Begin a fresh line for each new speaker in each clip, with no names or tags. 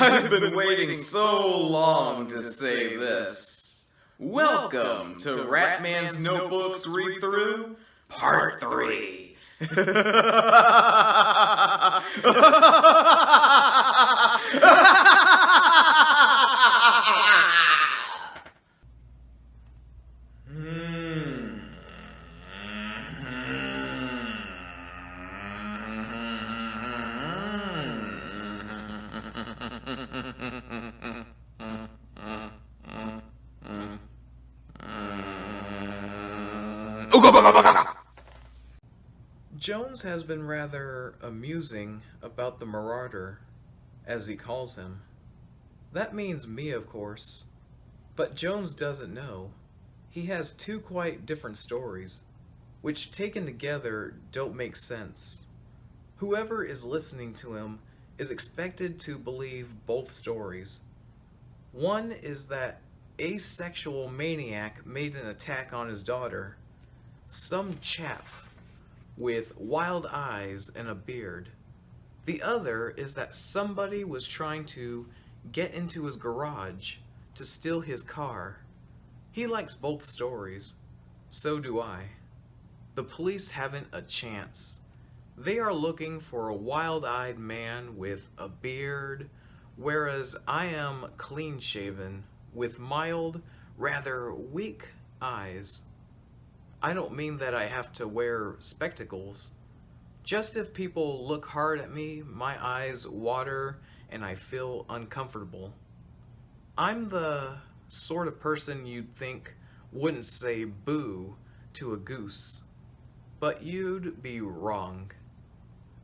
I've been waiting so long to say this. Welcome to Ratman's Notebooks Read-Through, Part 3.
Jones has been rather amusing about the marauder, as he calls him. That means me, of course. But Jones doesn't know. He has two quite different stories, which taken together don't make sense. Whoever is listening to him is expected to believe both stories. One is that asexual maniac made an attack on his daughter. Some chap with wild eyes and a beard. The other is that somebody was trying to get into his garage to steal his car. He likes both stories. So do I. The police haven't a chance. They are looking for a wild-eyed man with a beard, whereas I am clean-shaven with mild, rather weak eyes. I don't mean that I have to wear spectacles. Just if people look hard at me, my eyes water and I feel uncomfortable. I'm the sort of person you'd think wouldn't say boo to a goose. But you'd be wrong.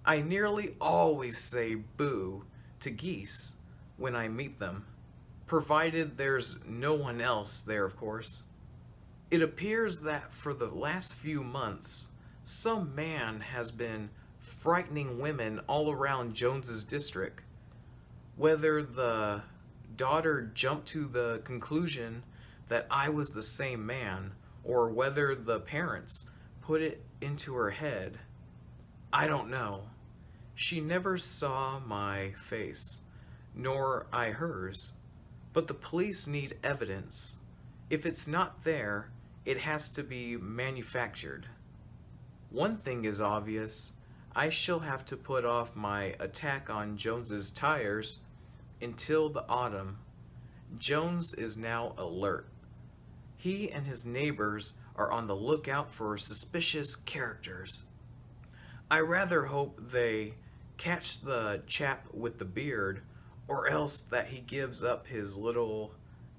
I nearly always say boo to geese when I meet them, provided there's no one else there, of course. It appears that for the last few months, some man has been frightening women all around Jones's district. Whether the daughter jumped to the conclusion that I was the same man, or whether the parents put it into her head, I don't know. She never saw my face, nor I hers. But the police need evidence. If it's not there, it has to be manufactured. One thing is obvious. I shall have to put off my attack on Jones's tires until the autumn. Jones is now alert. He and his neighbors are on the lookout for suspicious characters. I rather hope they catch the chap with the beard, or else that he gives up his little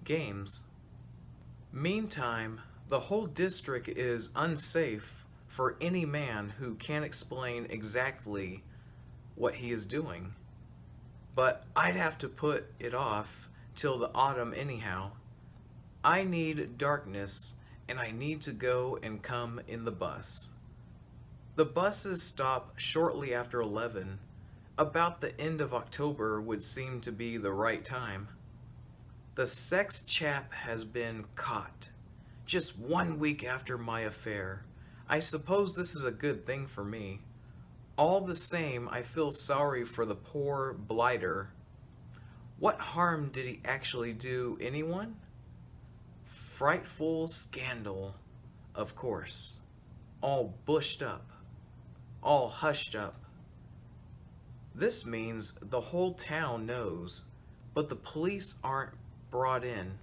games. Meantime, the whole district is unsafe for any man who can't explain exactly what he is doing. But I'd have to put it off till the autumn anyhow. I need darkness, and I need to go and come in the bus. The buses stop shortly after 11. About the end of October would seem to be the right time. The sex chap has been caught. Just 1 week after my affair. I suppose this is a good thing for me. All the same, I feel sorry for the poor blighter. What harm did he actually do anyone? Frightful scandal, of course. All bushed up. All hushed up. This means the whole town knows, but the police aren't brought in.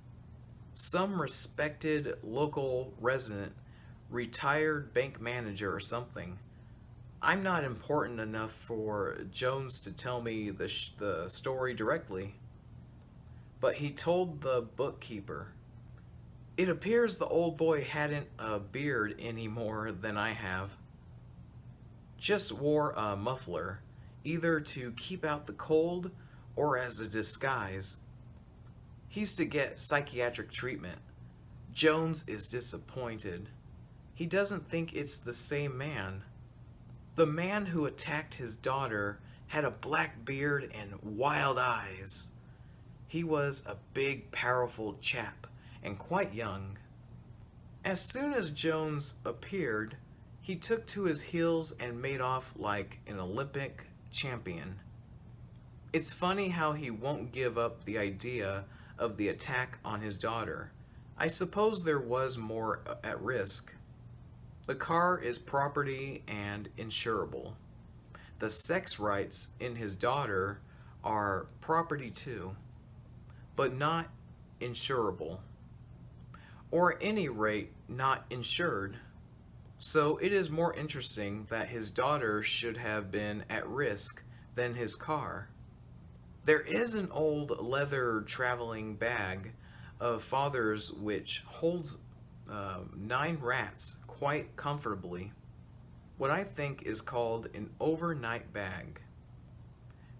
Some respected local resident, retired bank manager or something. I'm not important enough for Jones to tell me the story directly. But he told the bookkeeper. It appears the old boy hadn't a beard any more than I have. Just wore a muffler, either to keep out the cold or as a disguise. He's to get psychiatric treatment. Jones is disappointed. He doesn't think it's the same man. The man who attacked his daughter had a black beard and wild eyes. He was a big, powerful chap, and quite young. As soon as Jones appeared, he took to his heels and made off like an Olympic champion. It's funny how he won't give up the idea of the attack on his daughter. I suppose there was more at risk. The car is property and insurable. The sex rights in his daughter are property too, but not insurable, or at any rate, not insured. So it is more interesting that his daughter should have been at risk than his car. There is an old leather traveling bag of father's which holds 9 rats quite comfortably. What I think is called an overnight bag.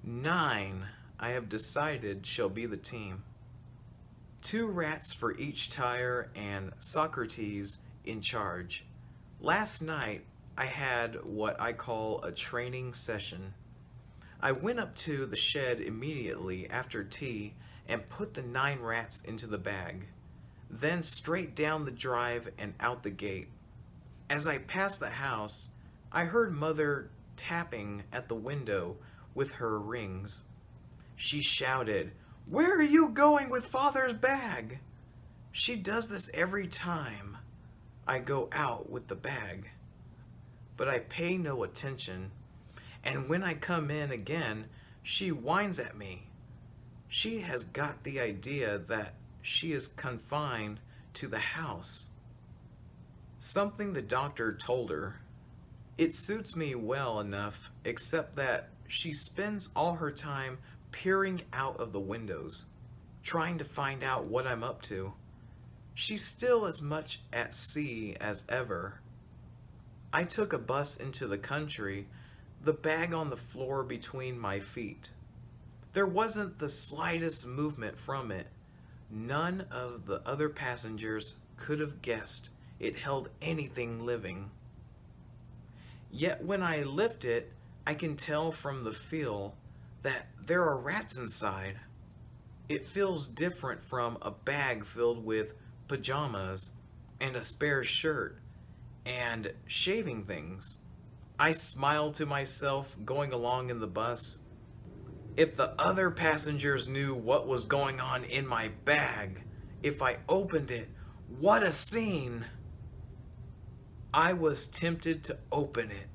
9, I have decided, shall be the team. 2 rats for each tire and Socrates in charge. Last night I had what I call a training session. I went up to the shed immediately after tea and put the 9 rats into the bag, then straight down the drive and out the gate. As I passed the house, I heard Mother tapping at the window with her rings. She shouted, "Where are you going with Father's bag?" She does this every time I go out with the bag. But I pay no attention, and when I come in again, she whines at me. She has got the idea that she is confined to the house. Something the doctor told her. It suits me well enough, except that she spends all her time peering out of the windows, trying to find out what I'm up to. She's still as much at sea as ever. I took a bus into the country, the bag on the floor between my feet. There wasn't the slightest movement from it. None of the other passengers could have guessed it held anything living. Yet when I lift it, I can tell from the feel that there are rats inside. It feels different from a bag filled with pajamas and a spare shirt and shaving things. I smile to myself going along in the bus. If the other passengers knew what was going on in my bag, if I opened it, what a scene! I was tempted to open it.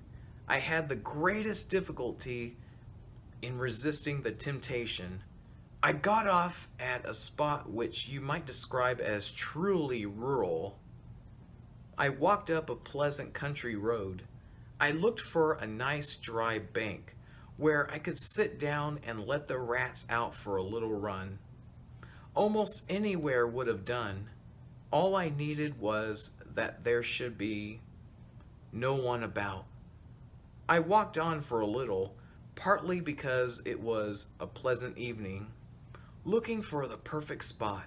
I had the greatest difficulty in resisting the temptation. I got off at a spot which you might describe as truly rural. I walked up a pleasant country road. I looked for a nice dry bank where I could sit down and let the rats out for a little run. Almost anywhere would have done. All I needed was that there should be no one about. I walked on for a little, partly because it was a pleasant evening, looking for the perfect spot.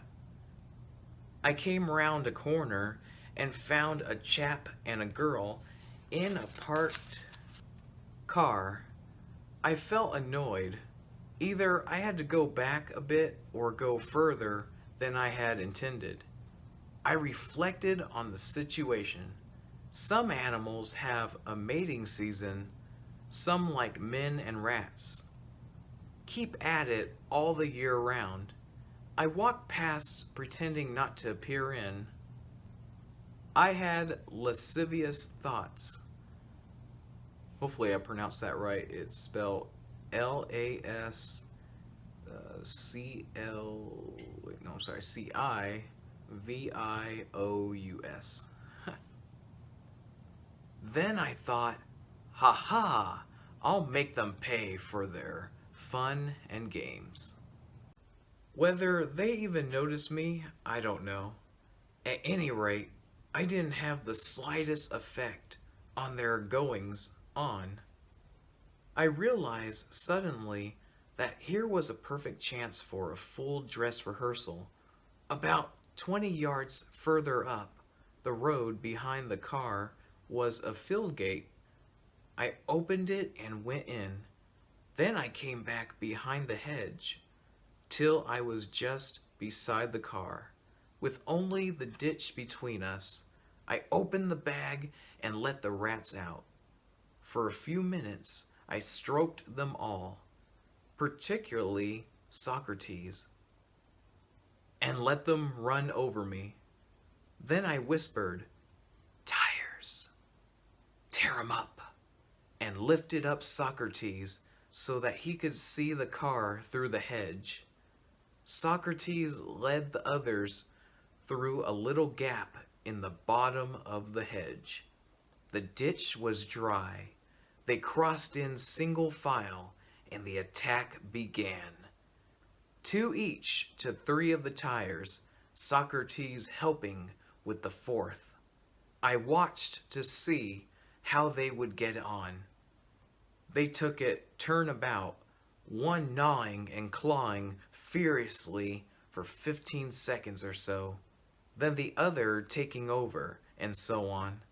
I came round a corner and found a chap and a girl in a parked car. I felt annoyed. Either I had to go back a bit or go further than I had intended. I reflected on the situation. Some animals have a mating season, some like men and rats. Keep at it all the year round. I walked past pretending not to peer in. I had lascivious thoughts. Hopefully I pronounced that right. It's spelled Lascivous. Then I thought, ha ha, I'll make them pay for their fun and games. Whether they even noticed me, I don't know. At any rate, I didn't have the slightest effect on their goings on. I realized suddenly that here was a perfect chance for a full dress rehearsal. About 20 yards further up the road behind the car was a field gate. I opened it and went in. Then I came back behind the hedge till I was just beside the car, with only the ditch between us. I opened the bag and let the rats out. For a few minutes I stroked them all. particularly Socrates, and let them run over me. Then I whispered, "Tires, tear 'em up," and lifted up Socrates so that he could see the car through the hedge. Socrates led the others through a little gap in the bottom of the hedge. The ditch was dry. They crossed in single file, and the attack began. 2 each to 3 of the tires, Socrates helping with the 4th. I watched to see how they would get on. They took it turnabout, one gnawing and clawing furiously for 15 seconds or so, then the other taking over, and so on.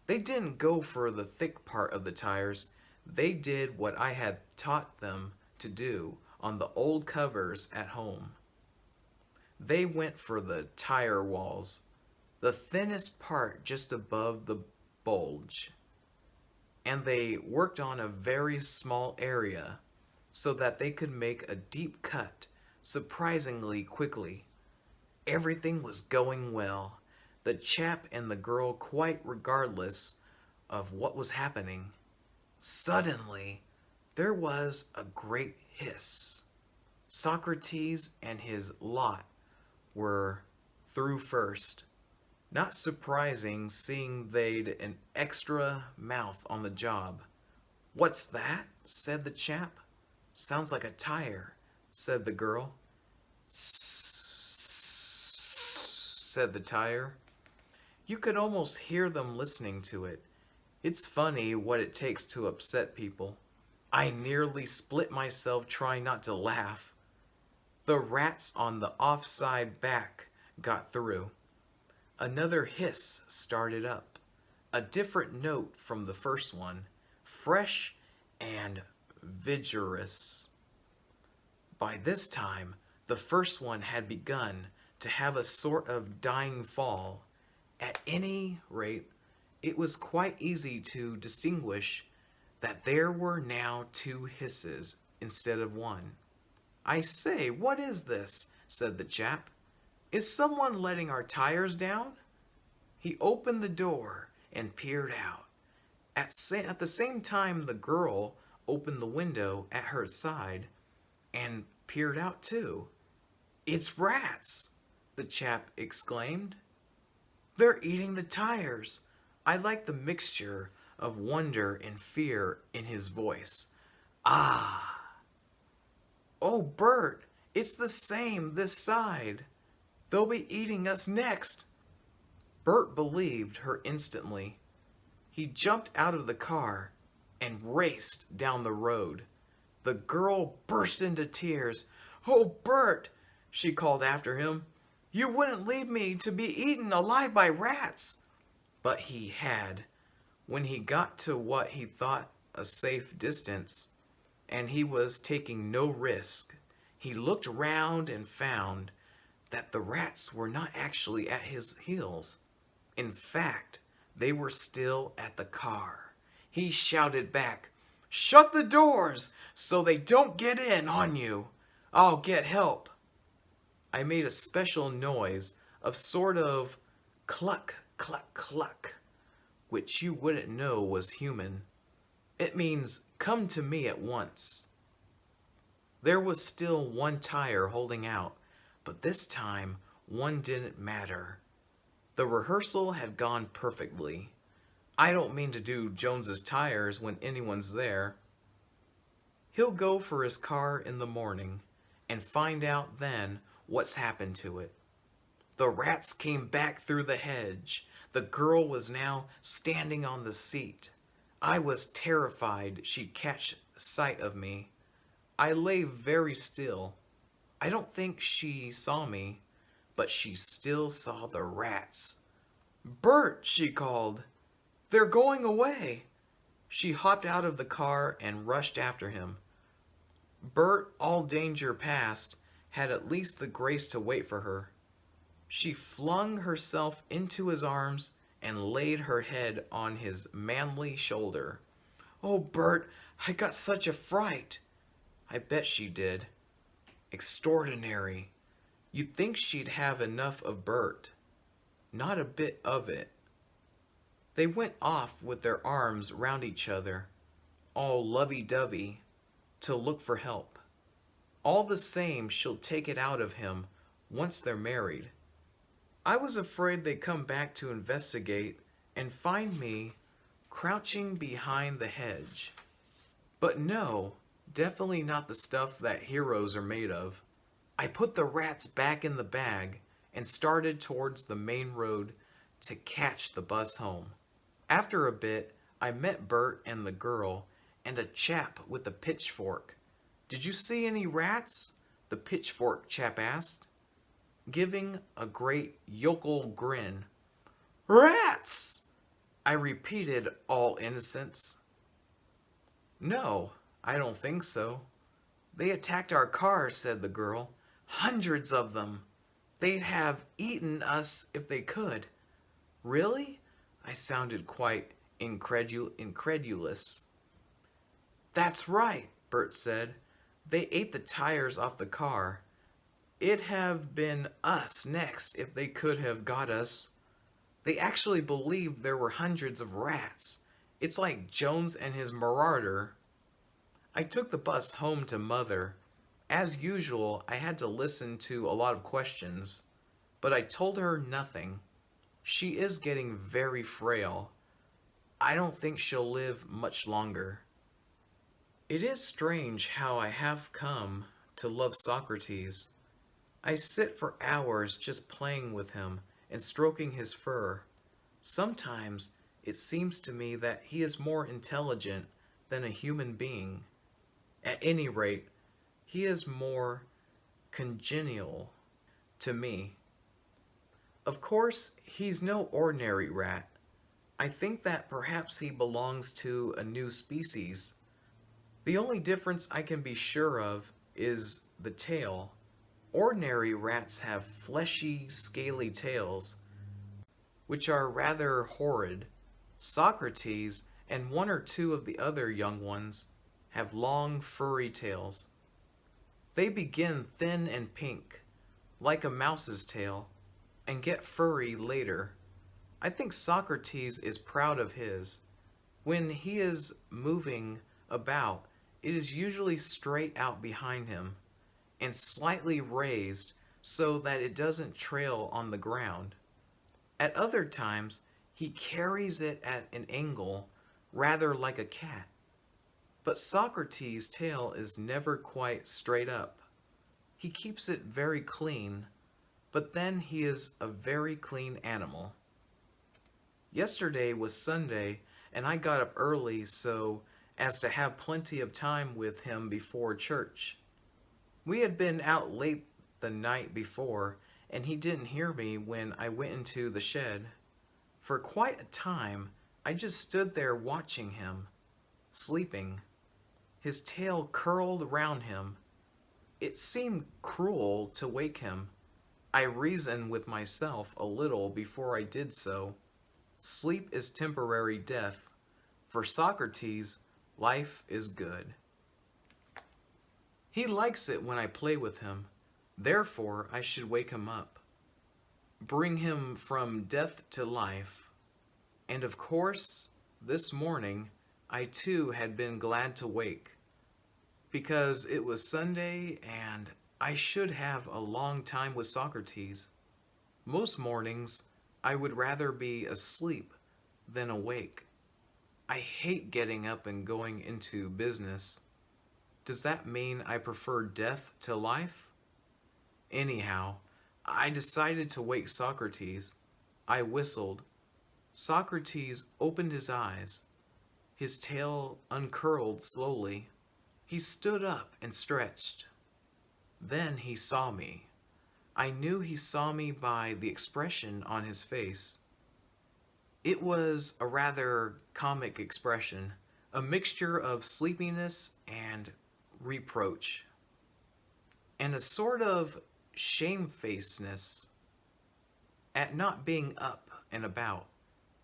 They didn't go for the thick part of the tires. They did what I had taught them to do on the old covers at home. They went for the tire walls, the thinnest part just above the bulge. And they worked on a very small area so that they could make a deep cut surprisingly quickly. Everything was going well, the chap and the girl quite regardless of what was happening. Suddenly, there was a great hiss. Socrates and his lot were through first. Not surprising, seeing they'd an extra mouth on the job. "What's that?" said the chap. "Sounds like a tire," said the girl. Said the tire. You could almost hear them listening to it. It's funny what it takes to upset people. I nearly split myself trying not to laugh. The rats on the offside back got through. Another hiss started up, a different note from the first one, fresh and vigorous. By this time, the first one had begun to have a sort of dying fall. At any rate, it was quite easy to distinguish that there were now 2 hisses instead of 1. "I say, what is this?" said the chap. "Is someone letting our tires down?" He opened the door and peered out. At the same time, the girl opened the window at her side and peered out too. "It's rats!" the chap exclaimed. "They're eating the tires." I liked the mixture of wonder and fear in his voice. "Ah!" "Oh, Bert, it's the same this side. They'll be eating us next." Bert believed her instantly. He jumped out of the car and raced down the road. The girl burst into tears. "Oh, Bert," she called after him, "you wouldn't leave me to be eaten alive by rats." But he had. When he got to what he thought a safe distance, and he was taking no risk, he looked round and found that the rats were not actually at his heels. In fact, they were still at the car. He shouted back, "Shut the doors so they don't get in on you. I'll get help." I made a special noise of sort of cluck, cluck, cluck, which you wouldn't know was human. It means, "Come to me at once." There was still 1 tire holding out, but this time 1 didn't matter. The rehearsal had gone perfectly. I don't mean to do Jones's tires when anyone's there. He'll go for his car in the morning and find out then what's happened to it. The rats came back through the hedge. The girl was now standing on the seat. I was terrified she'd catch sight of me. I lay very still. I don't think she saw me, but she still saw the rats. "Bert," she called, "they're going away." She hopped out of the car and rushed after him. Bert, all danger past, had at least the grace to wait for her. She flung herself into his arms and laid her head on his manly shoulder. "Oh, Bert, I got such a fright." I bet she did. Extraordinary. You'd think she'd have enough of Bert. Not a bit of it. They went off with their arms round each other, all lovey-dovey, to look for help. All the same, she'll take it out of him once they're married. I was afraid they'd come back to investigate and find me crouching behind the hedge. But no, definitely not the stuff that heroes are made of. I put the rats back in the bag and started towards the main road to catch the bus home. After a bit, I met Bert and the girl and a chap with a pitchfork. "Did you see any rats?" the pitchfork chap asked, giving a great yokel grin. "Rats!" I repeated, all innocence. "No, I don't think so. They attacked our car," said the girl. "Hundreds of them. They'd have eaten us if they could." "Really?" I sounded quite incredulous. "That's right," Bert said. "They ate the tires off the car. It'd have been us next if they could have got us. They actually believed there were hundreds of rats. It's like Jones and his marauder." I took the bus home to Mother. As usual, I had to listen to a lot of questions, but I told her nothing. She is getting very frail. I don't think she'll live much longer. It is strange how I have come to love Socrates. I sit for hours just playing with him and stroking his fur. Sometimes it seems to me that he is more intelligent than a human being. At any rate, he is more congenial to me. Of course, he's no ordinary rat. I think that perhaps he belongs to a new species. The only difference I can be sure of is the tail. Ordinary rats have fleshy, scaly tails, which are rather horrid. Socrates and one or two of the other young ones have long, furry tails. They begin thin and pink, like a mouse's tail, and get furry later. I think Socrates is proud of his. When he is moving about, it is usually straight out behind him and slightly raised so that it doesn't trail on the ground. At other times, he carries it at an angle, rather like a cat. But Socrates' tail is never quite straight up. He keeps it very clean, but then he is a very clean animal. Yesterday was Sunday, and I got up early so as to have plenty of time with him before church. We had been out late the night before, and he didn't hear me when I went into the shed. For quite a time, I just stood there watching him, sleeping. His tail curled round him. It seemed cruel to wake him. I reasoned with myself a little before I did so. Sleep is temporary death. For Socrates, life is good. He likes it when I play with him. Therefore, I should wake him up, bring him from death to life. And of course, this morning, I too had been glad to wake, because it was Sunday and I should have a long time with Socrates. Most mornings, I would rather be asleep than awake. I hate getting up and going into business. Does that mean I prefer death to life? Anyhow, I decided to wake Socrates. I whistled. Socrates opened his eyes. His tail uncurled slowly. He stood up and stretched. Then he saw me. I knew he saw me by the expression on his face. It was a rather comic expression, a mixture of sleepiness and reproach, and a sort of shamefacedness at not being up and about,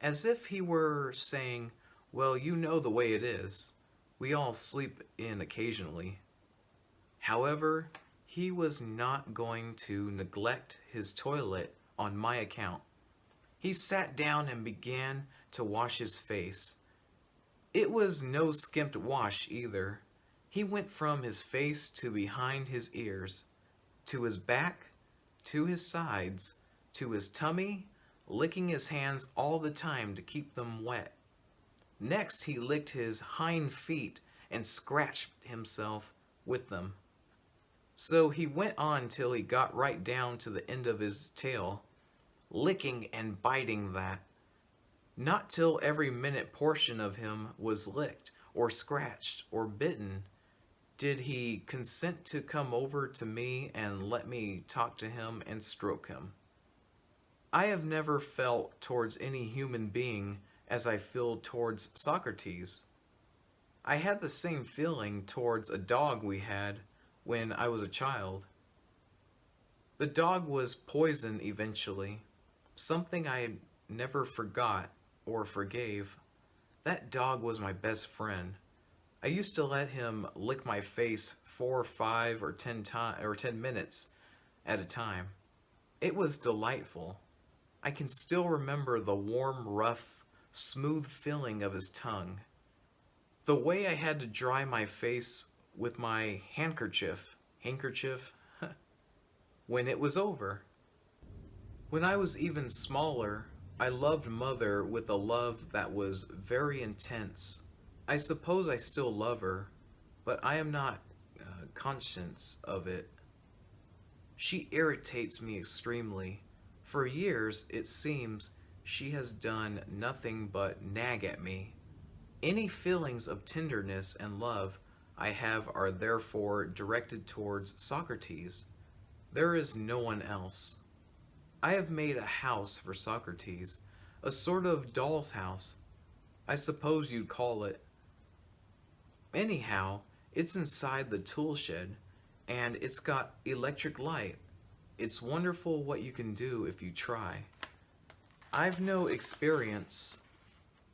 as if he were saying, "Well, you know the way it is. We all sleep in occasionally." However, he was not going to neglect his toilet on my account. He sat down and began to wash his face. It was no skimped wash either. He went from his face to behind his ears, to his back, to his sides, to his tummy, licking his hands all the time to keep them wet. Next, he licked his hind feet and scratched himself with them. So he went on till he got right down to the end of his tail, licking and biting that. Not till every minute portion of him was licked or scratched or bitten did he consent to come over to me and let me talk to him and stroke him. I have never felt towards any human being as I feel towards Socrates. I had the same feeling towards a dog we had when I was a child. The dog was poisoned eventually, something I never forgot or forgave. That dog was my best friend. I used to let him lick my face 4, 5, or 10 minutes at a time. It was delightful. I can still remember the warm, rough, smooth feeling of his tongue. The way I had to dry my face with my handkerchief, when it was over. When I was even smaller, I loved Mother with a love that was very intense. I suppose I still love her, but I am not conscious of it. She irritates me extremely. For years, it seems, she has done nothing but nag at me. Any feelings of tenderness and love I have are therefore directed towards Socrates. There is no one else. I have made a house for Socrates, a sort of doll's house, I suppose you'd call it. Anyhow, it's inside the tool shed, and it's got electric light. It's wonderful what you can do if you try. I've no experience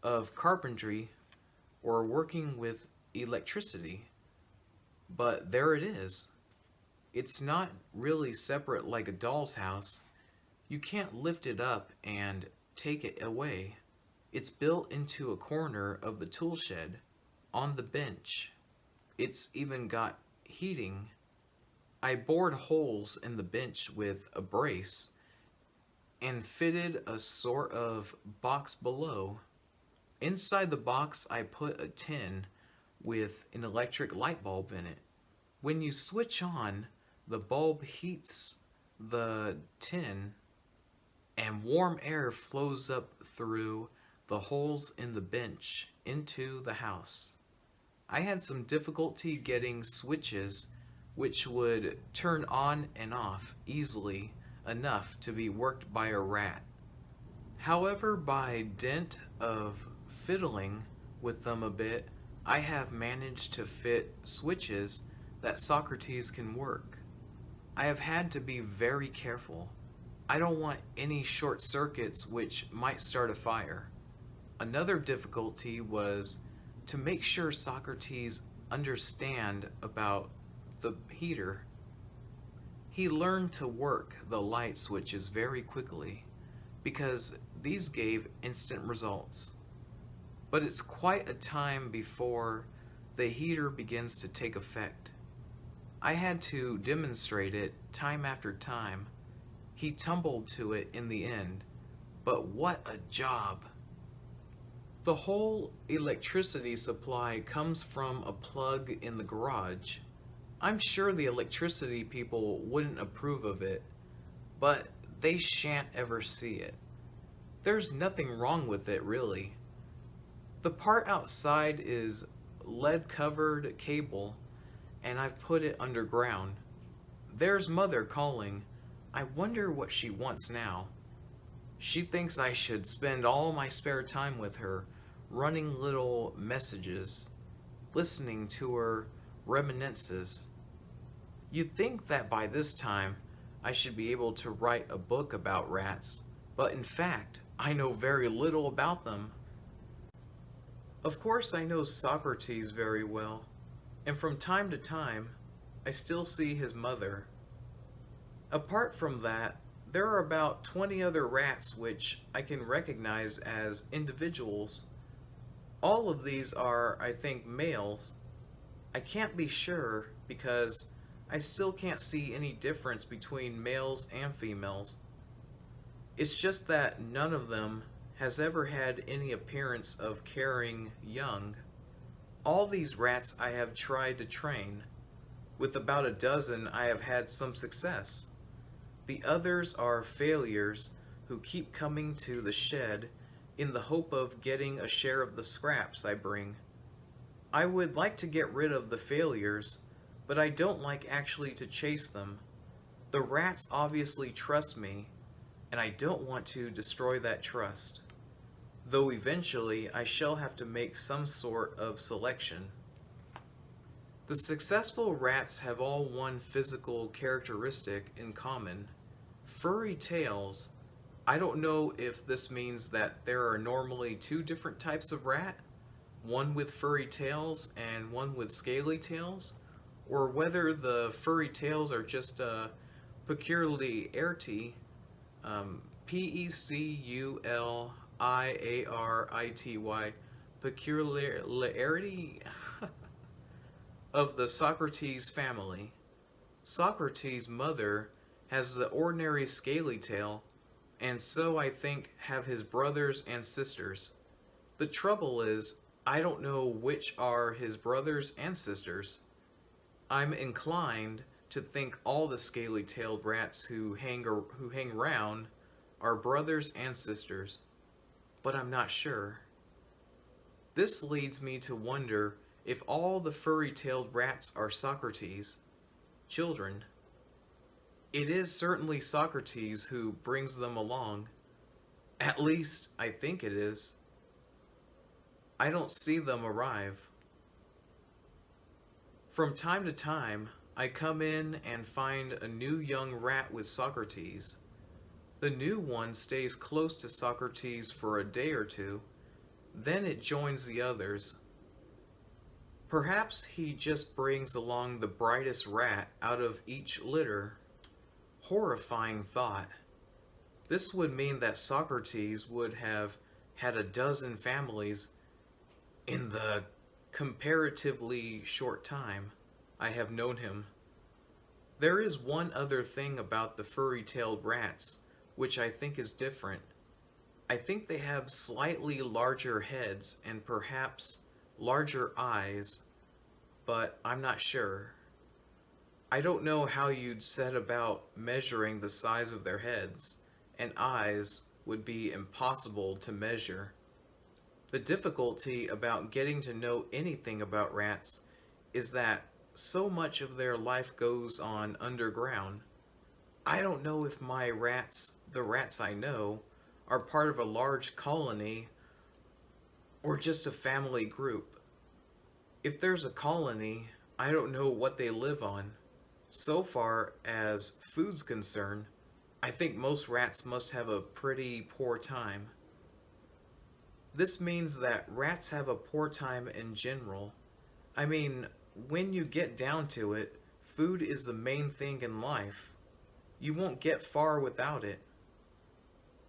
of carpentry or working with electricity, but there it is. It's not really separate like a doll's house. You can't lift it up and take it away. It's built into a corner of the tool shed, on the bench. It's even got heating. I bored holes in the bench with a brace and fitted a sort of box below. Inside the box I put a tin with an electric light bulb in it. When you switch on, the bulb heats the tin and warm air flows up through the holes in the bench into the house. I had some difficulty getting switches which would turn on and off easily enough to be worked by a rat. However, by dint of fiddling with them a bit, I have managed to fit switches that Socrates can work. I have had to be very careful. I don't want any short circuits which might start a fire. Another difficulty was to make sure Socrates understand about the heater. He learned to work the light switches very quickly because these gave instant results. But it's quite a time before the heater begins to take effect. I had to demonstrate it time after time. He tumbled to it in the end, but what a job! The whole electricity supply comes from a plug in the garage. I'm sure the electricity people wouldn't approve of it, but they shan't ever see it. There's nothing wrong with it, really. The part outside is lead-covered cable, and I've put it underground. There's Mother calling. I wonder what she wants now. She thinks I should spend all my spare time with her, running little messages, listening to her reminiscences. You'd think that by this time I should be able to write a book about rats, but in fact, I know very little about them. Of course, I know Socrates very well, and from time to time, I still see his mother. Apart from that, there are about 20 other rats which I can recognize as individuals. All of these are, I think, males. I can't be sure because I still can't see any difference between males and females. It's just that none of them has ever had any appearance of carrying young. All these rats I have tried to train. With about a dozen, I have had some success. The others are failures who keep coming to the shed in the hope of getting a share of the scraps I bring. I would like to get rid of the failures, but I don't like actually to chase them. The rats obviously trust me, and I don't want to destroy that trust. Though eventually I shall have to make some sort of selection. The successful rats have all one physical characteristic in common. Furry tails. I don't know if this means that there are normally two different types of rat, one with furry tails and one with scaly tails, or whether the furry tails are just a peculiarity, Peculiarity, peculiarity of the Socrates family. Socrates' mother has the ordinary scaly tail, and so I think have his brothers and sisters. The trouble is, I don't know which are his brothers and sisters. I'm inclined to think all the scaly-tailed rats who hang around are brothers and sisters, but I'm not sure. This leads me to wonder if all the furry-tailed rats are Socrates' children. It is certainly Socrates who brings them along. At least, I think it is. I don't see them arrive. From time to time, I come in and find a new young rat with Socrates. The new one stays close to Socrates for a day or two, then it joins the others. Perhaps he just brings along the brightest rat out of each litter. Horrifying thought. This would mean that Socrates would have had a dozen families in the comparatively short time I have known him. There is one other thing about the furry-tailed rats which I think is different. I think they have slightly larger heads and perhaps larger eyes, but I'm not sure. I don't know how you'd set about measuring the size of their heads, and eyes would be impossible to measure. The difficulty about getting to know anything about rats is that so much of their life goes on underground. I don't know if my rats, the rats I know, are part of a large colony or just a family group. If there's a colony, I don't know what they live on. So far as food's concerned, I think most rats must have a pretty poor time. This means that rats have a poor time in general. I mean, when you get down to it, food is the main thing in life. You won't get far without it.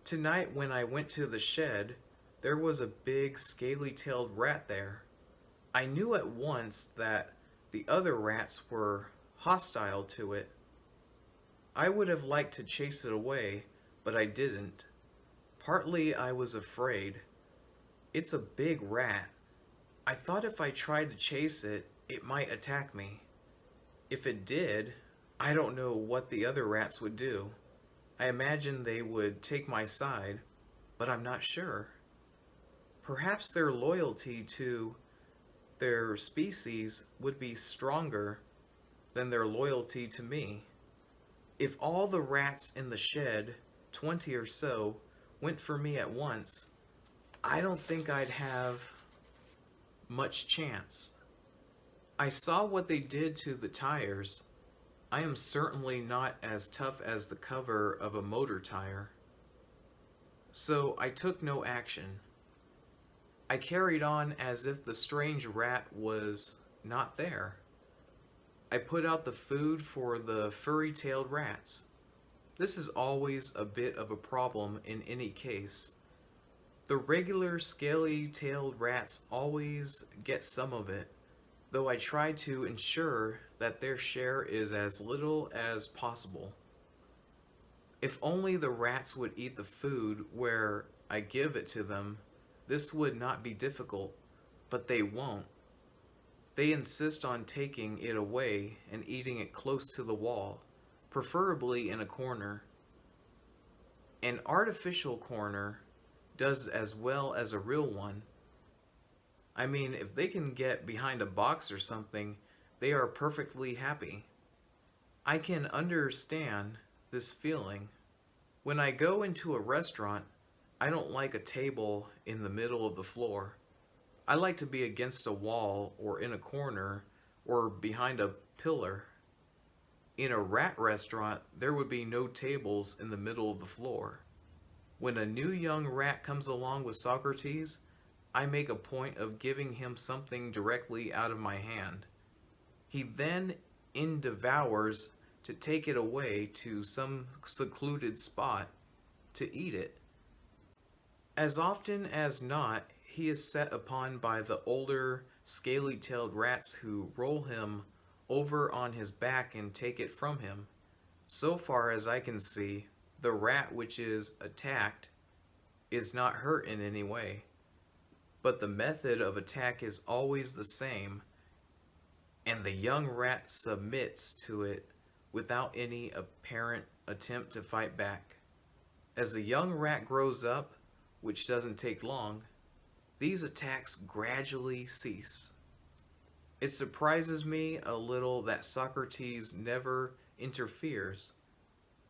Tonight when I went to the shed, there was a big scaly-tailed rat there. I knew at once that the other rats were hostile to it. I would have liked to chase it away, but I didn't. Partly I was afraid. It's a big rat. I thought if I tried to chase it, it might attack me. If it did, I don't know what the other rats would do. I imagine they would take my side, but I'm not sure. Perhaps their loyalty to their species would be stronger than their loyalty to me. If all the rats in the shed, 20 or so, went for me at once, I don't think I'd have much chance. I saw what they did to the tires. I am certainly not as tough as the cover of a motor tire. So I took no action. I carried on as if the strange rat was not there. I put out the food for the furry-tailed rats. This is always a bit of a problem in any case. The regular scaly-tailed rats always get some of it, though I try to ensure that their share is as little as possible. If only the rats would eat the food where I give it to them, this would not be difficult, but they won't. They insist on taking it away and eating it close to the wall, preferably in a corner. An artificial corner does as well as a real one. I mean, if they can get behind a box or something, they are perfectly happy. I can understand this feeling. When I go into a restaurant, I don't like a table in the middle of the floor. I like to be against a wall or in a corner or behind a pillar. In a rat restaurant, there would be no tables in the middle of the floor. When a new young rat comes along with Socrates, I make a point of giving him something directly out of my hand. He then endeavours to take it away to some secluded spot to eat it. As often as not, he is set upon by the older, scaly-tailed rats who roll him over on his back and take it from him. So far as I can see, the rat which is attacked is not hurt in any way. But the method of attack is always the same, and the young rat submits to it without any apparent attempt to fight back. As the young rat grows up, which doesn't take long, these attacks gradually cease. It surprises me a little that Socrates never interferes.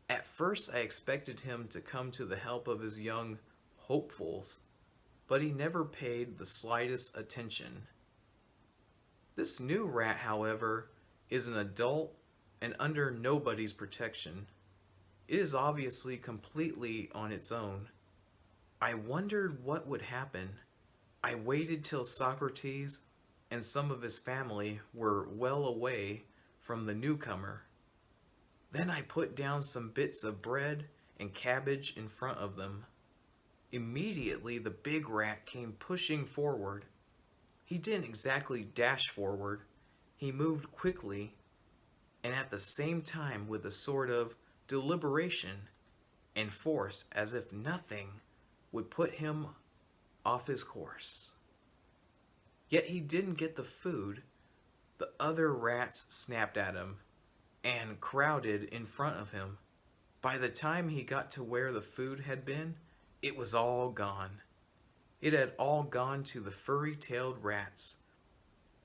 At first I expected him to come to the help of his young hopefuls, but he never paid the slightest attention. This new rat, however, is an adult and under nobody's protection. It is obviously completely on its own. I wondered what would happen. I waited till Socrates and some of his family were well away from the newcomer. Then I put down some bits of bread and cabbage in front of them. Immediately the big rat came pushing forward. He didn't exactly dash forward. He moved quickly and at the same time with a sort of deliberation and force, as if nothing would put him off his course. Yet he didn't get the food. The other rats snapped at him and crowded in front of him. By the time he got to where the food had been, it was all gone. It had all gone to the furry-tailed rats.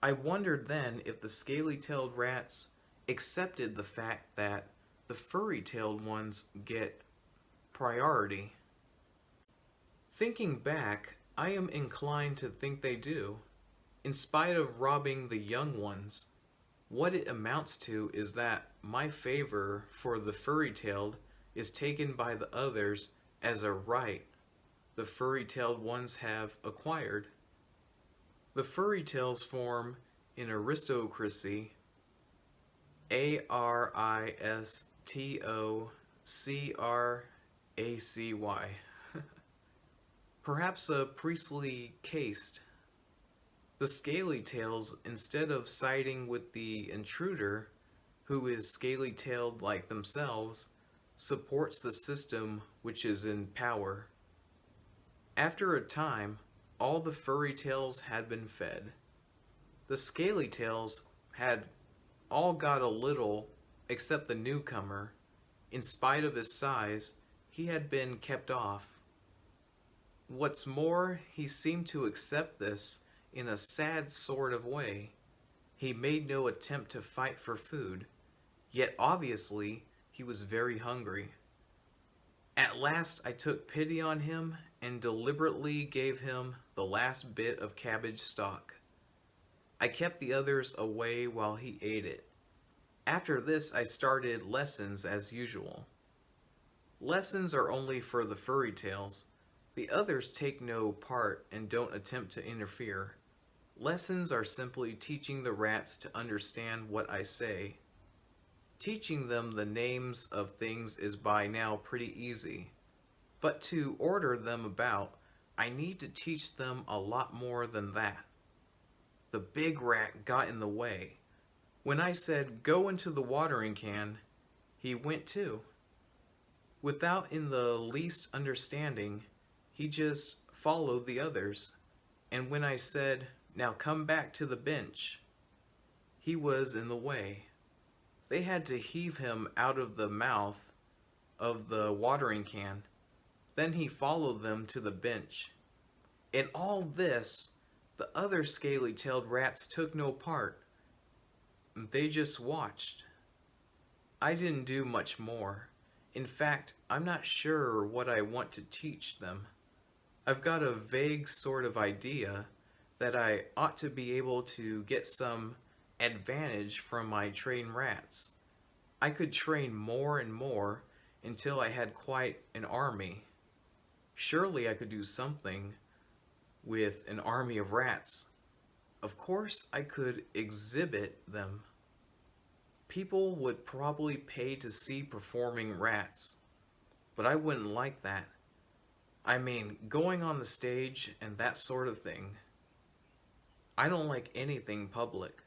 I wondered then if the scaly-tailed rats accepted the fact that the furry-tailed ones get priority. Thinking back, I am inclined to think they do, in spite of robbing the young ones. What it amounts to is that my favor for the furry-tailed is taken by the others as a right the furry-tailed ones have acquired. The furry-tails form an aristocracy, aristocracy, perhaps a priestly caste. The scaly-tails, instead of siding with the intruder, who is scaly-tailed like themselves, supports the system which is in power. After a time, all the furry-tails had been fed. The scaly-tails had all got a little, except the newcomer. In spite of his size, he had been kept off. What's more, he seemed to accept this in a sad sort of way. He made no attempt to fight for food, yet obviously he was very hungry. At last I took pity on him and deliberately gave him the last bit of cabbage stalk. I kept the others away while he ate it. After this I started lessons as usual. Lessons are only for the furry-tails. The others take no part and don't attempt to interfere. Lessons are simply teaching the rats to understand what I say. Teaching them the names of things is by now pretty easy, but to order them about, I need to teach them a lot more than that. The big rat got in the way. When I said, "Go into the watering can," he went too. Without in the least understanding, he just followed the others. And when I said, "Now come back to the bench," he was in the way. They had to heave him out of the mouth of the watering can. Then he followed them to the bench. In all this, the other scaly-tailed rats took no part. They just watched. I didn't do much more. In fact, I'm not sure what I want to teach them. I've got a vague sort of idea that I ought to be able to get some advantage from my trained rats. I could train more and more until I had quite an army. Surely I could do something with an army of rats. Of course I could exhibit them. People would probably pay to see performing rats, but I wouldn't like that. I mean, going on the stage and that sort of thing. I don't like anything public.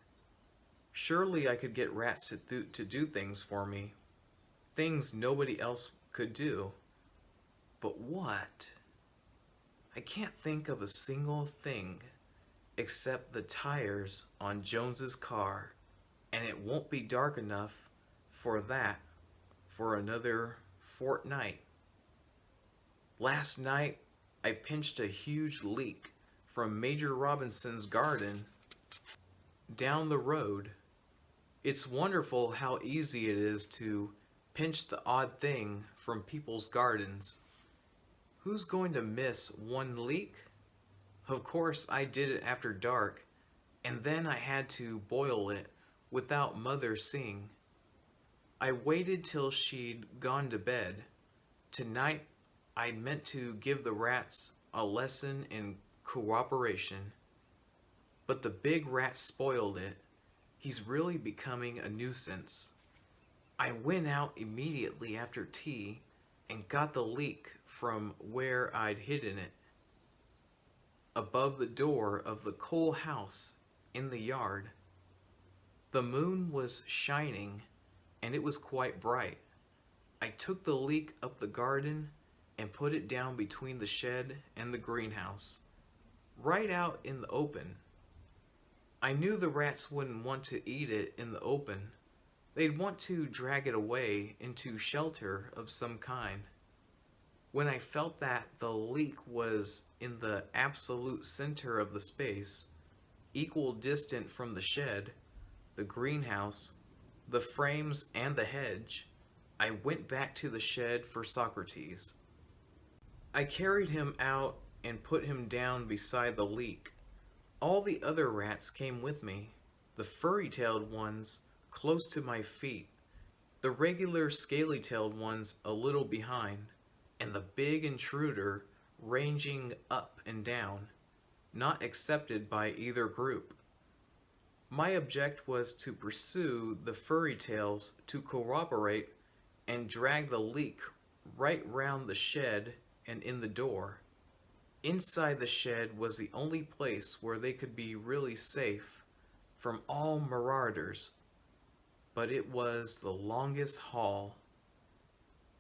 Surely I could get rats to do things for me. Things nobody else could do. But what? I can't think of a single thing except the tires on Jones's car, and it won't be dark enough for that for another fortnight. Last night, I pinched a huge leak from Major Robinson's garden down the road. It's wonderful how easy it is to pinch the odd thing from people's gardens. Who's going to miss one leak? Of course, I did it after dark, and then I had to boil it without Mother seeing. I waited till she'd gone to bed. Tonight, I'd meant to give the rats a lesson in cooperation. But the big rat spoiled it. He's really becoming a nuisance. I went out immediately after tea and got the leak from where I'd hidden it, above the door of the coal house in the yard. The moon was shining, and it was quite bright. I took the leak up the garden and put it down between the shed and the greenhouse, right out in the open. I knew the rats wouldn't want to eat it in the open. They'd want to drag it away into shelter of some kind. When I felt that the leak was in the absolute center of the space, equal distant from the shed, the greenhouse, the frames, and the hedge, I went back to the shed for Socrates. I carried him out and put him down beside the leak. All the other rats came with me, the furry-tailed ones close to my feet, the regular scaly-tailed ones a little behind, and the big intruder ranging up and down, not accepted by either group. My object was to pursue the furry-tails to corroborate and drag the leak right round the shed and in the door. Inside the shed was the only place where they could be really safe from all marauders, but it was the longest haul.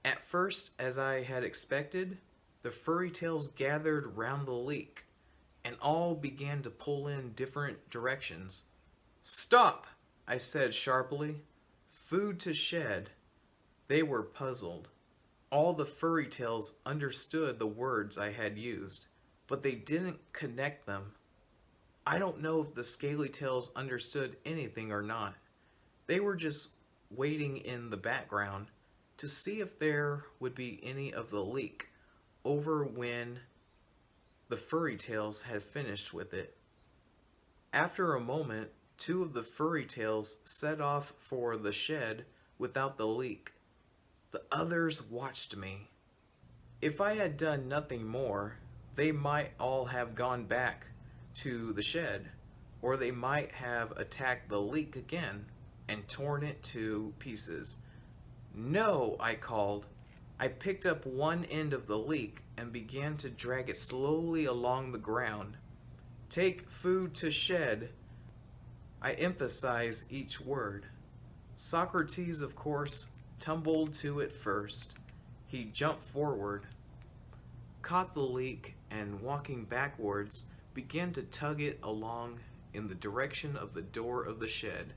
At first, as I had expected, the furry tails gathered round the leak, and all began to pull in different directions. "Stop!" I said sharply. "Food to shed." They were puzzled. All the furry tails understood the words I had used, but they didn't connect them. I don't know if the scaly tails understood anything or not. They were just waiting in the background to see if there would be any of the leak over when the furry tails had finished with it. After a moment, two of the furry tails set off for the shed without the leak. The others watched me. If I had done nothing more, they might all have gone back to the shed, or they might have attacked the leak again and torn it to pieces. No, I called. I picked up one end of the leak and began to drag it slowly along the ground. Take food to shed. I emphasize each word. Socrates, of course, tumbled to it first. He jumped forward, caught the leak, and walking backwards, began to tug it along in the direction of the door of the shed.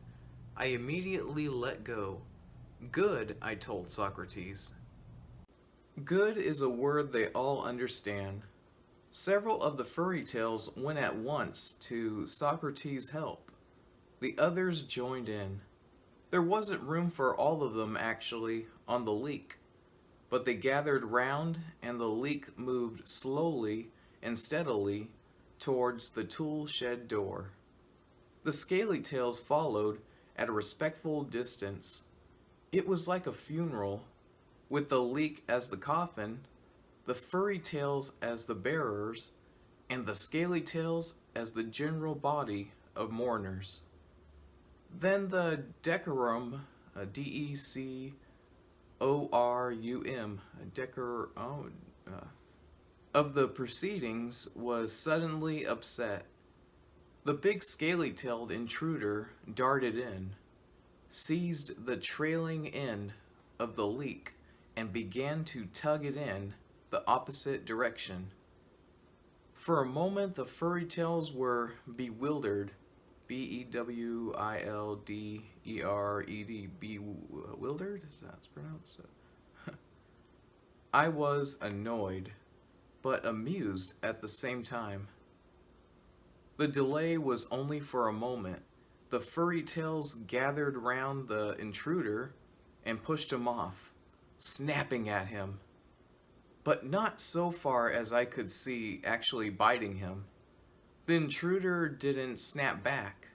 I immediately let go. Good, I told Socrates. Good is a word they all understand. Several of the furry tails went at once to Socrates' help. The others joined in. There wasn't room for all of them, actually, on the leak, but they gathered round and the leak moved slowly and steadily towards the tool shed door. The scaly tails followed at a respectful distance. It was like a funeral, with the leak as the coffin, the furry tails as the bearers, and the scaly tails as the general body of mourners. Then the decorum, D-E-C-O-R-U-M, of the proceedings was suddenly upset. The big scaly-tailed intruder darted in, seized the trailing end of the leak, and began to tug it in the opposite direction. For a moment the furry tails were bewildered, B-E-W-I-L-D-E-R-E-D, bewildered? Is that how it's pronounced? I was annoyed, but amused at the same time. The delay was only for a moment. The furry tails gathered round the intruder and pushed him off, snapping at him, but not so far as I could see actually biting him. The intruder didn't snap back.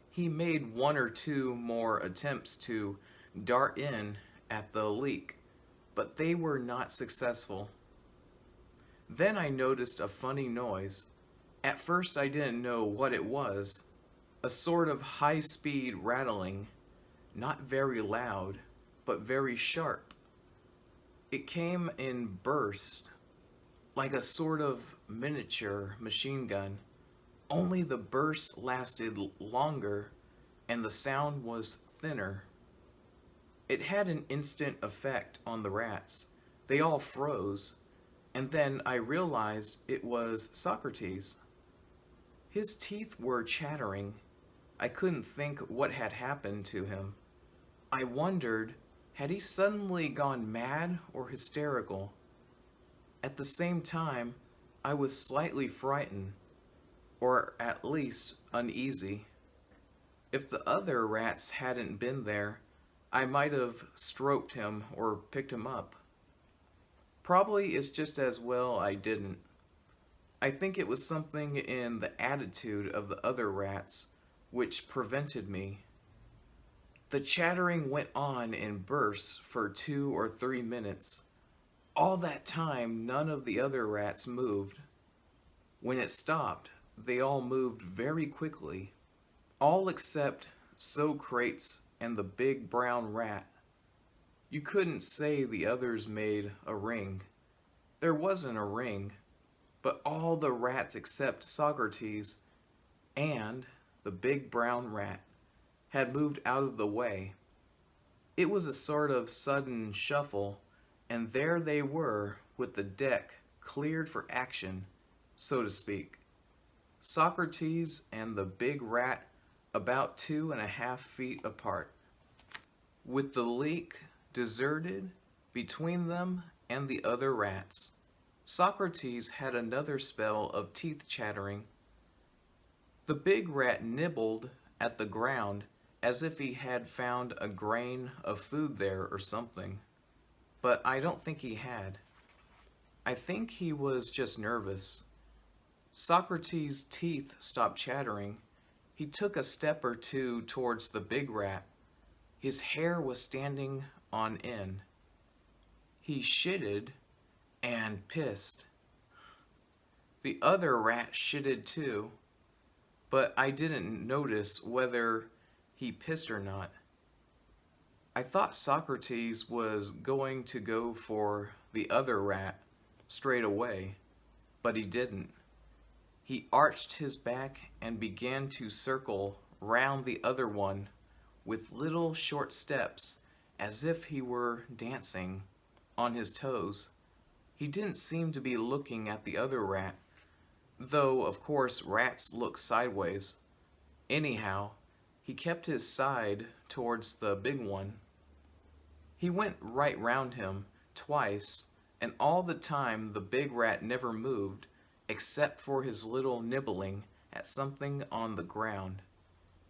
He made one or two more attempts to dart in at the leak, but they were not successful. Then I noticed a funny noise. At first I didn't know what it was. A sort of high-speed rattling, not very loud, but very sharp. It came in bursts, like a sort of miniature machine gun. Only the bursts lasted longer, and the sound was thinner. It had an instant effect on the rats. They all froze, and then I realized it was Socrates. His teeth were chattering. I couldn't think what had happened to him. I wondered, had he suddenly gone mad or hysterical? At the same time, I was slightly frightened, or at least uneasy. If the other rats hadn't been there, I might have stroked him or picked him up. Probably it's just as well I didn't. I think it was something in the attitude of the other rats which prevented me. The chattering went on in bursts for 2 or 3 minutes. All that time, none of the other rats moved. When it stopped, they all moved very quickly, all except Socrates and the big brown rat. You couldn't say the others made a ring. There wasn't a ring, but all the rats except Socrates and the big brown rat had moved out of the way. It was a sort of sudden shuffle, and there they were with the deck cleared for action, so to speak. Socrates and the big rat about 2.5 feet apart, with the leak deserted between them and the other rats. Socrates had another spell of teeth chattering. The big rat nibbled at the ground as if he had found a grain of food there or something, but I don't think he had. I think he was just nervous. Socrates' teeth stopped chattering. He took a step or two towards the big rat. His hair was standing on end. He shitted and pissed. The other rat shitted too. but I didn't notice whether he pissed or not. I thought Socrates was going to go for the other rat straight away, but he didn't. He arched his back and began to circle round the other one with little short steps as if he were dancing on his toes. He didn't seem to be looking at the other rat, though of course rats look sideways. Anyhow, he kept his side towards the big one. He went right round him twice, and all the time the big rat never moved, except for his little nibbling at something on the ground.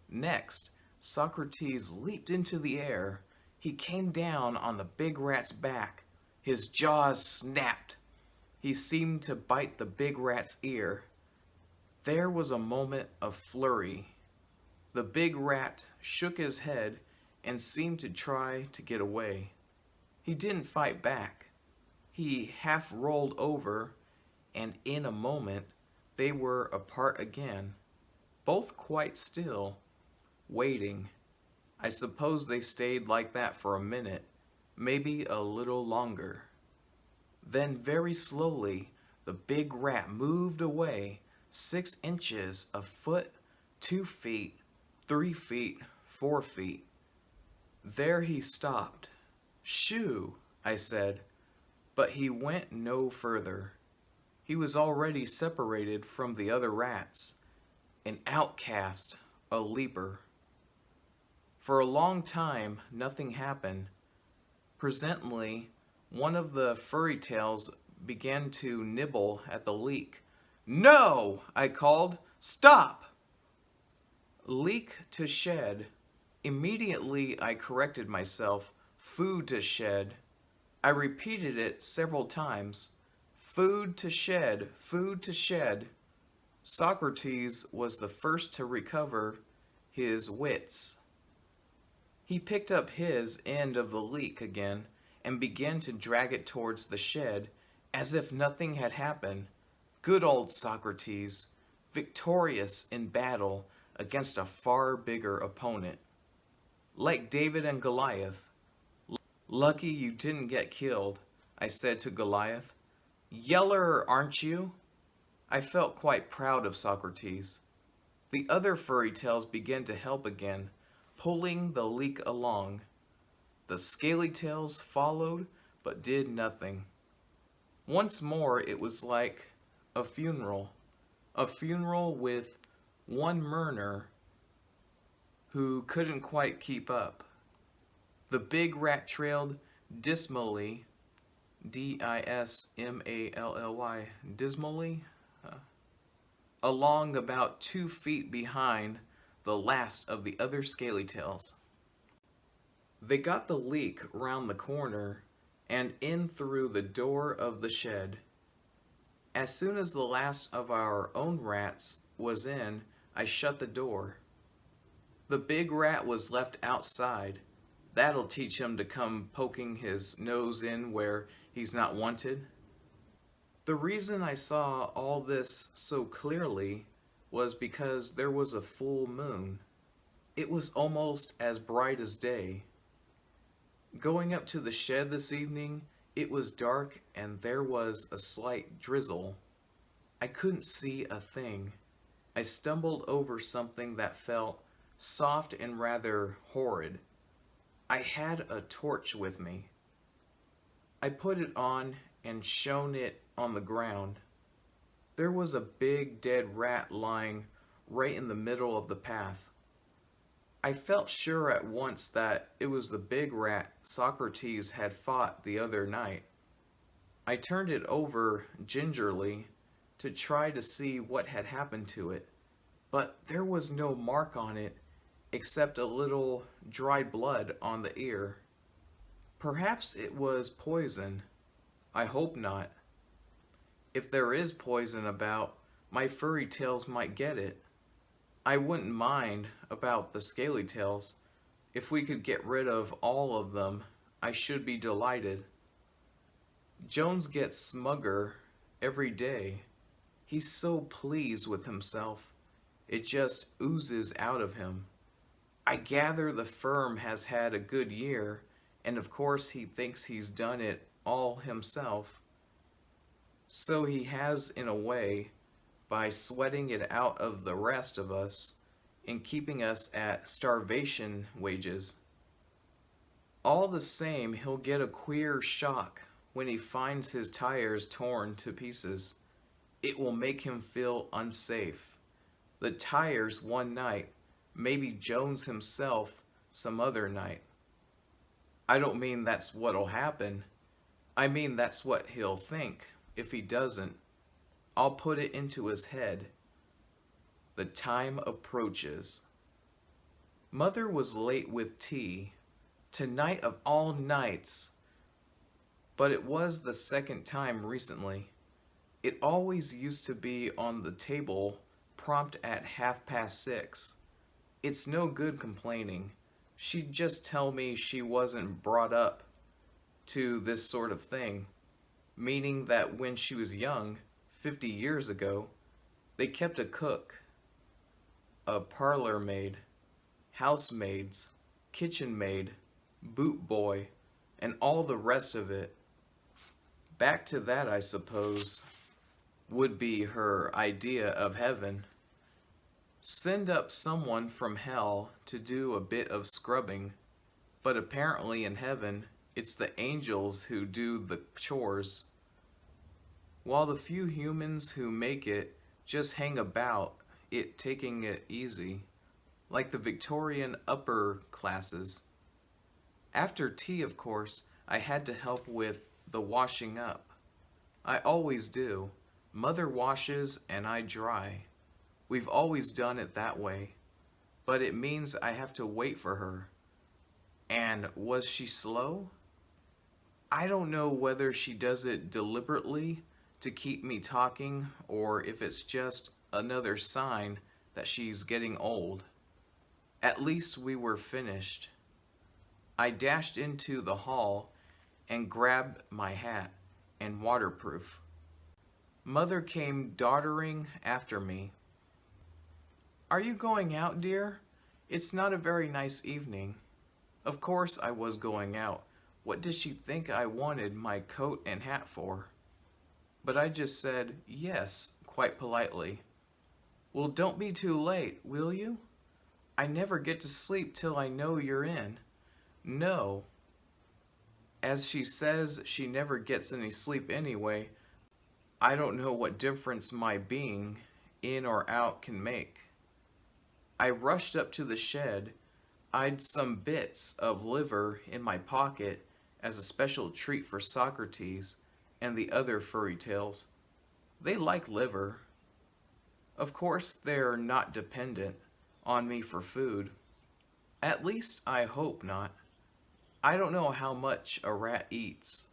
Next, Socrates leaped into the air. He came down on the big rat's back. His jaws snapped. He seemed to bite the big rat's ear. There was a moment of flurry. The big rat shook his head and seemed to try to get away. He didn't fight back. He half rolled over, and in a moment they were apart again, both quite still, waiting. I suppose they stayed like that for a minute, maybe a little longer. Then very slowly the big rat moved away 6 inches, a foot, 2 feet, 3 feet, 4 feet. There he stopped. "Shoo," I said, but he went no further. He was already separated from the other rats, an outcast, a leaper. For a long time, nothing happened. Presently, one of the furry tails began to nibble at the leak. "No!" I called. "Stop!" Leak to shed. Immediately I corrected myself. Food to shed. I repeated it several times. Food to shed, food to shed. Socrates was the first to recover his wits. He picked up his end of the leak again and began to drag it towards the shed as if nothing had happened. Good old Socrates, victorious in battle against a far bigger opponent. Like David and Goliath. "Lucky you didn't get killed," I said to Goliath. "Yeller, aren't you?" I felt quite proud of Socrates. The other furry tails began to help again, pulling the leak along. The scaly tails followed, but did nothing. Once more it was like a funeral with one mourner who couldn't quite keep up. The big rat trailed dismally, D-I-S-M-A-L-L-Y, dismally, along about 2 feet behind the last of the other scaly tails. They got the leak round the corner and in through the door of the shed. As soon as the last of our own rats was in, I shut the door. The big rat was left outside. That'll teach him to come poking his nose in where he's not wanted. The reason I saw all this so clearly was because there was a full moon. It was almost as bright as day. Going up to the shed this evening, it was dark and there was a slight drizzle. I couldn't see a thing. I stumbled over something that felt soft and rather horrid. I had a torch with me. I put it on and shone it on the ground. There was a big dead rat lying right in the middle of the path. I felt sure at once that it was the big rat Socrates had fought the other night. I turned it over gingerly to try to see what had happened to it, but there was no mark on it except a little dried blood on the ear. Perhaps it was poison. I hope not. If there is poison about, my furry tails might get it. I wouldn't mind about the scaly tails. If we could get rid of all of them, I should be delighted. Jones gets smugger every day. He's so pleased with himself. It just oozes out of him. I gather the firm has had a good year, and of course he thinks he's done it all himself. So he has, in a way, by sweating it out of the rest of us and keeping us at starvation wages. All the same, he'll get a queer shock when he finds his tires torn to pieces. It will make him feel unsafe. The tires one night, maybe Jones himself some other night. I don't mean that's what'll happen. I mean that's what he'll think. If he doesn't, I'll put it into his head. The time approaches. Mother was late with tea, tonight of all nights, but it was the second time recently. It always used to be on the table prompt at 6:30. It's no good complaining. She'd just tell me she wasn't brought up to this sort of thing, meaning that when she was young, 50 years ago, they kept a cook, a parlor maid, housemaids, kitchen maid, boot boy, and all the rest of it. Back to that, I suppose, would be her idea of heaven. Send up someone from hell to do a bit of scrubbing, but apparently in heaven, it's the angels who do the chores, while the few humans who make it just hang about it, taking it easy, like the Victorian upper classes. After tea, of course, I had to help with the washing up. I always do. Mother washes and I dry. We've always done it that way. But it means I have to wait for her. And was she slow? I don't know whether she does it deliberately to keep me talking or if it's just another sign that she's getting old. At least we were finished. I dashed into the hall and grabbed my hat and waterproof. Mother came doddering after me. Are you going out, dear? It's not a very nice evening. Of course I was going out. What did she think I wanted my coat and hat for? But I just said yes, quite politely. Well, don't be too late, will you? I never get to sleep till I know you're in. No. As she says she never gets any sleep anyway, I don't know what difference my being in or out can make. I rushed up to the shed. I'd some bits of liver in my pocket as a special treat for Socrates and the other furry tails. They like liver. Of course, they're not dependent on me for food. At least I hope not. I don't know how much a rat eats,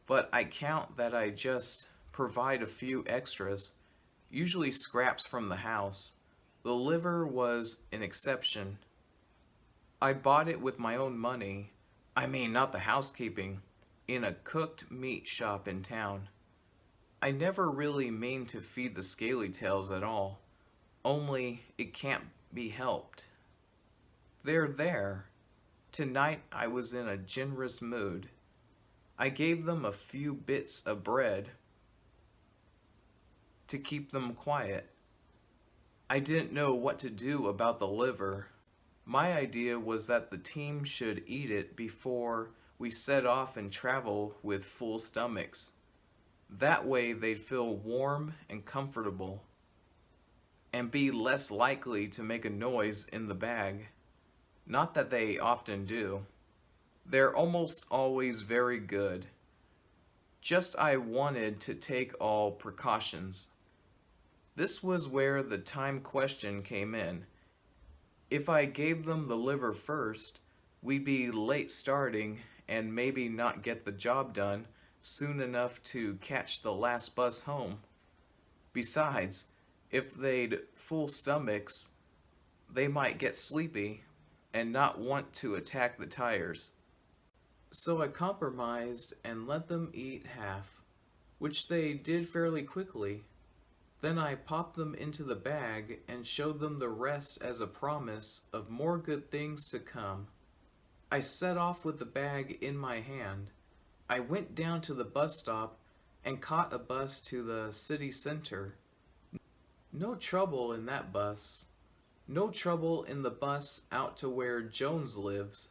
but I count that I just provide a few extras, usually scraps from the house. The liver was an exception. I bought it with my own money, I mean not the housekeeping, in a cooked meat shop in town. I never really mean to feed the scaly tails at all, only it can't be helped. They're there. Tonight I was in a generous mood. I gave them a few bits of bread to keep them quiet. I didn't know what to do about the liver. My idea was that the team should eat it before we set off and travel with full stomachs. That way they'd feel warm and comfortable and be less likely to make a noise in the bag. Not that they often do. They're almost always very good. Just I wanted to take all precautions. This was where the time question came in. If I gave them the liver first, we'd be late starting and maybe not get the job done soon enough to catch the last bus home. Besides, if they'd full stomachs, they might get sleepy and not want to attack the tires. So I compromised and let them eat half, which they did fairly quickly. Then I popped them into the bag and showed them the rest as a promise of more good things to come. I set off with the bag in my hand. I went down to the bus stop and caught a bus to the city center. No trouble in that bus. No trouble in the bus out to where Jones lives.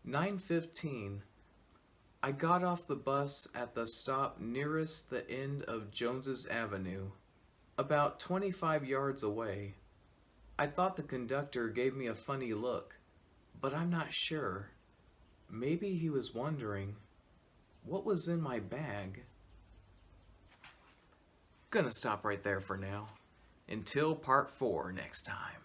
9:15. I got off the bus at the stop nearest the end of Jones's Avenue, about 25 yards away. I thought the conductor gave me a funny look, but I'm not sure. Maybe he was wondering what was in my bag. Gonna stop right there for now. Until part 4 next time.